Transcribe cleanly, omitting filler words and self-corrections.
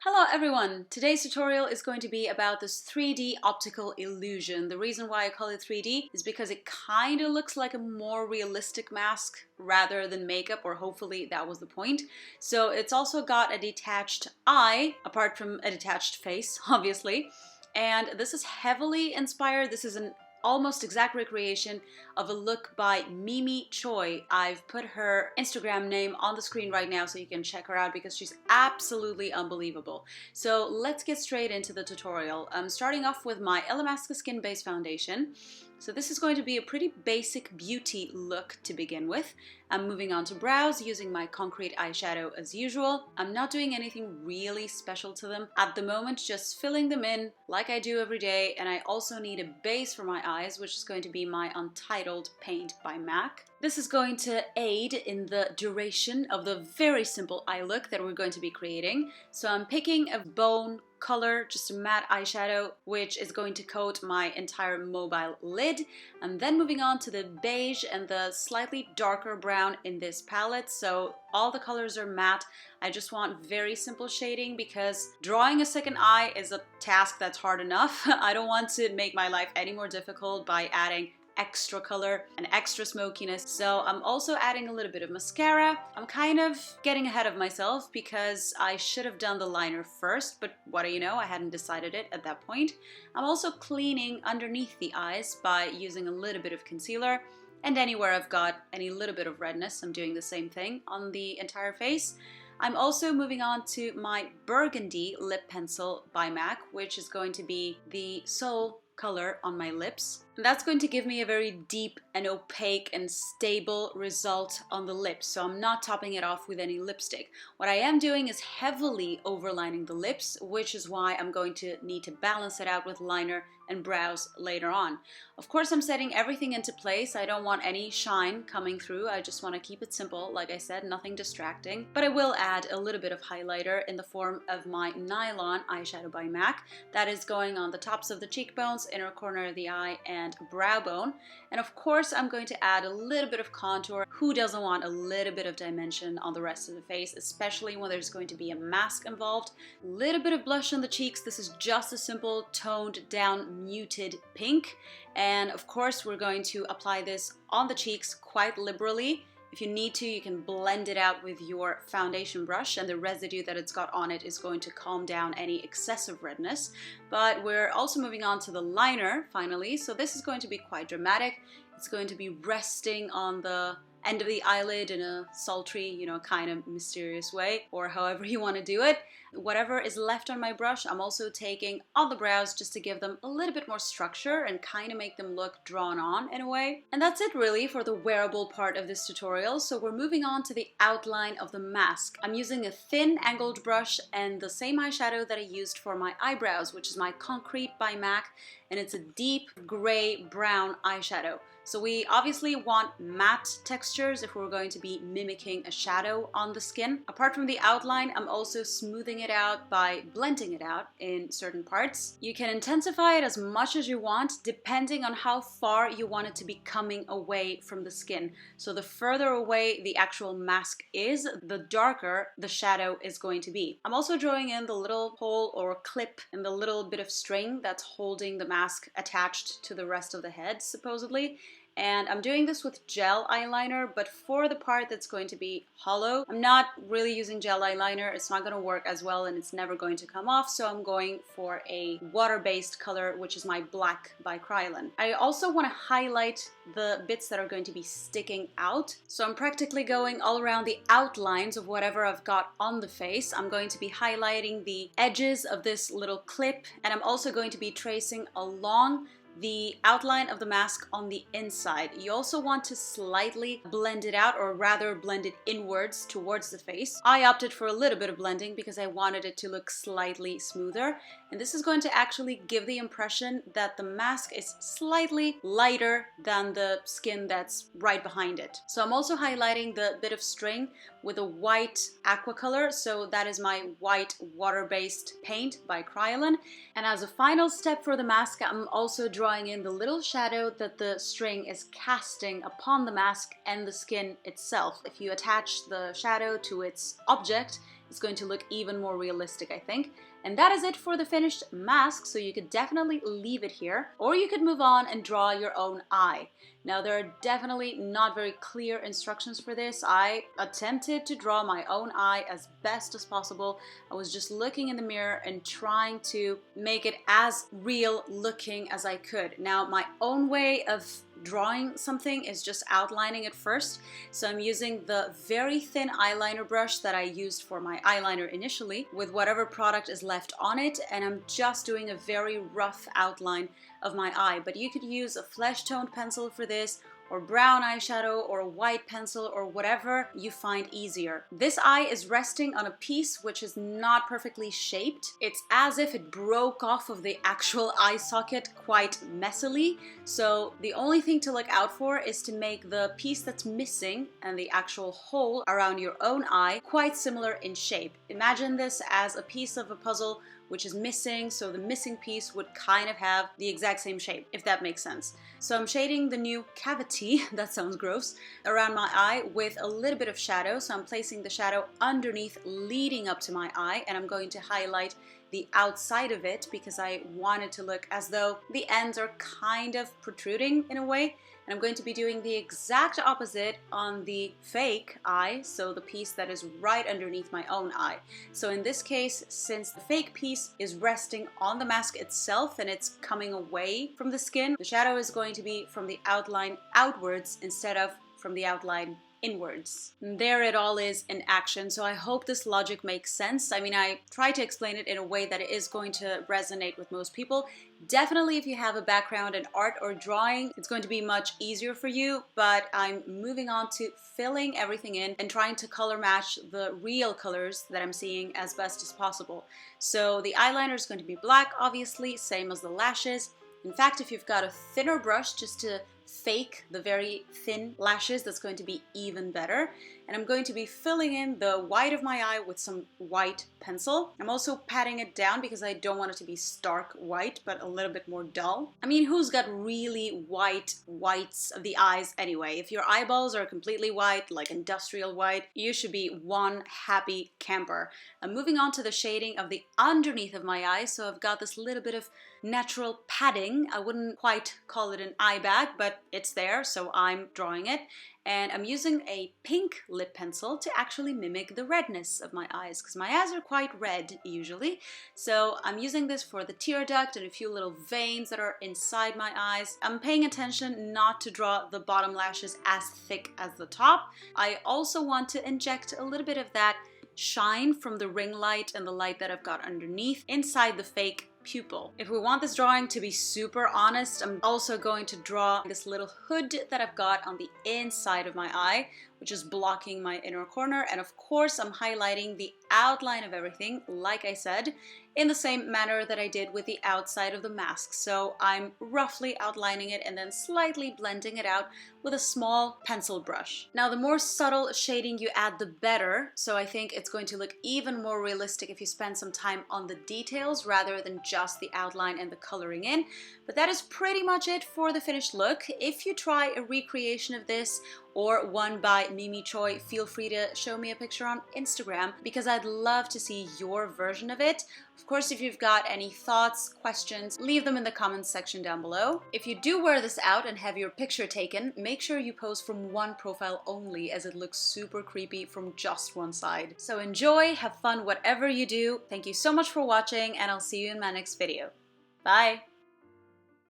Hello everyone! Today's tutorial is going to be about this 3D optical illusion. The reason why I call it 3D is because it kind of looks like a more realistic mask rather than makeup, or hopefully that was the point. So it's also got a detached eye, apart from a detached face, obviously. And this is heavily inspired. This is an almost exact recreation of a look by Mimi Choi. I've put her Instagram name on the screen right now so you can check her out because she's absolutely unbelievable. So let's get straight into the tutorial. I'm starting off with my Illamasqua Skin Base foundation. So this is going to be a pretty basic beauty look to begin with. I'm moving on to brows using my concrete eyeshadow as usual. I'm not doing anything really special to them at the moment, just filling them in like I do every day. And I also need a base for my eyes, which is going to be my Untitled paint by MAC. This is going to aid in the duration of the very simple eye look that we're going to be creating. So I'm picking a bone color, just a matte eyeshadow, which is going to coat my entire mobile lid. I'm then moving on to the beige and the slightly darker brown in this palette. So all the colors are matte. I just want very simple shading because drawing a second eye is a task that's hard enough. I don't want to make my life any more difficult by adding extra color and extra smokiness. So I'm also adding a little bit of mascara. I'm kind of getting ahead of myself because I should have done the liner first, but what do you know, I hadn't decided it at that point. I'm also cleaning underneath the eyes by using a little bit of concealer, and anywhere I've got any little bit of redness, I'm doing the same thing on the entire face. I'm also moving on to my Burgundy lip pencil by MAC, which is going to be the sole color on my lips. And that's going to give me a very deep and opaque and stable result on the lips. So I'm not topping it off with any lipstick. What I am doing is heavily overlining the lips, which is why I'm going to need to balance it out with liner and brows later on. Of course, I'm setting everything into place. I don't want any shine coming through. I just want to keep it simple. Like I said, nothing distracting. But I will add a little bit of highlighter in the form of my Nylon eyeshadow by MAC. That is going on the tops of the cheekbones, inner corner of the eye, and brow bone. And of course, I'm going to add a little bit of contour. Who doesn't want a little bit of dimension on the rest of the face, especially when there's going to be a mask involved? A little bit of blush on the cheeks. This is just a simple toned down muted pink. And of course, we're going to apply this on the cheeks quite liberally. If you need to, you can blend it out with your foundation brush, and the residue that it's got on it is going to calm down any excessive redness. But we're also moving on to the liner finally. So this is going to be quite dramatic. It's going to be resting on the end of the eyelid in a sultry, kind of mysterious way, or however you want to do it. Whatever is left on my brush, I'm also taking on the brows just to give them a little bit more structure and kind of make them look drawn on in a way. And that's it really for the wearable part of this tutorial. So we're moving on to the outline of the mask. I'm using a thin angled brush and the same eyeshadow that I used for my eyebrows, which is my Concrete by MAC, and it's a deep gray brown eyeshadow. So we obviously want matte textures if we're going to be mimicking a shadow on the skin. Apart from the outline, I'm also smoothing it out by blending it out in certain parts. You can intensify it as much as you want depending on how far you want it to be coming away from the skin. So the further away the actual mask is, the darker the shadow is going to be. I'm also drawing in the little hole or clip in the little bit of string that's holding the mask attached to the rest of the head, supposedly. And I'm doing this with gel eyeliner, but for the part that's going to be hollow, I'm not really using gel eyeliner. It's not going to work as well and it's never going to come off, so I'm going for a water-based color, which is my Black by Kryolan. I also want to highlight the bits that are going to be sticking out, so I'm practically going all around the outlines of whatever I've got on the face. I'm going to be highlighting the edges of this little clip, and I'm also going to be tracing along the outline of the mask on the inside. You also want to slightly blend it out, or rather blend it inwards towards the face. I opted for a little bit of blending because I wanted it to look slightly smoother, and this is going to actually give the impression that the mask is slightly lighter than the skin that's right behind it. So I'm also highlighting the bit of string with a white aquacolor, so that is my white water-based paint by Kryolan. And as a final step for the mask, I'm also drawing in the little shadow that the string is casting upon the mask and the skin itself. If you attach the shadow to its object, it's going to look even more realistic, I think. And that is it for the finished mask, so you could definitely leave it here, or you could move on and draw your own eye. Now, there are definitely not very clear instructions for this. I attempted to draw my own eye as best as possible. I was just looking in the mirror and trying to make it as real looking as I could. Now, my own way of drawing something is just outlining it first. So I'm using the very thin eyeliner brush that I used for my eyeliner initially with whatever product is left on it, and I'm just doing a very rough outline of my eye. But you could use a flesh toned pencil for this, or brown eyeshadow, or a white pencil, or whatever you find easier. This eye is resting on a piece which is not perfectly shaped. It's as if it broke off of the actual eye socket quite messily. So the only thing to look out for is to make the piece that's missing and the actual hole around your own eye quite similar in shape. Imagine this as a piece of a puzzle which is missing, so the missing piece would kind of have the exact same shape, if that makes sense. So I'm shading the new cavity, that sounds gross, around my eye with a little bit of shadow. So I'm placing the shadow underneath leading up to my eye, and I'm going to highlight the outside of it because I want it to look as though the ends are kind of protruding in a way. And I'm going to be doing the exact opposite on the fake eye, so the piece that is right underneath my own eye. So in this case, since the fake piece is resting on the mask itself and it's coming away from the skin, the shadow is going to be from the outline outwards instead of from the outline inwards. And there it all is in action. So I hope this logic makes sense. I mean, I try to explain it in a way that it is going to resonate with most people. Definitely if you have a background in art or drawing, it's going to be much easier for you, but I'm moving on to filling everything in and trying to color match the real colors that I'm seeing as best as possible. So the eyeliner is going to be black, obviously, same as the lashes. In fact, if you've got a thinner brush just to fake the very thin lashes, that's going to be even better. And I'm going to be filling in the white of my eye with some white pencil. I'm also patting it down because I don't want it to be stark white, but a little bit more dull. I mean, who's got really white whites of the eyes anyway? If your eyeballs are completely white, like industrial white, you should be one happy camper. I'm moving on to the shading of the underneath of my eye. So I've got this little bit of natural padding. I wouldn't quite call it an eye bag, but it's there, so I'm drawing it. And I'm using a pink lip pencil to actually mimic the redness of my eyes, because my eyes are quite red usually. So I'm using this for the tear duct and a few little veins that are inside my eyes. I'm paying attention not to draw the bottom lashes as thick as the top. I also want to inject a little bit of that shine from the ring light and the light that I've got underneath inside the fake pupil. If we want this drawing to be super honest, I'm also going to draw this little hood that I've got on the inside of my eye, which is blocking my inner corner. And of course, I'm highlighting the outline of everything, like I said, in the same manner that I did with the outside of the mask. So I'm roughly outlining it and then slightly blending it out with a small pencil brush. Now, the more subtle shading you add, the better. So I think it's going to look even more realistic if you spend some time on the details rather than just the outline and the coloring in. But that is pretty much it for the finished look. If you try a recreation of this or one by Mimi Choi, feel free to show me a picture on Instagram because I'd love to see your version of it. Of course, if you've got any thoughts, questions, leave them in the comments section down below. If you do wear this out and have your picture taken, make sure you pose from one profile only, as it looks super creepy from just one side. So enjoy, have fun, whatever you do. Thank you so much for watching, and I'll see you in my next video. Bye!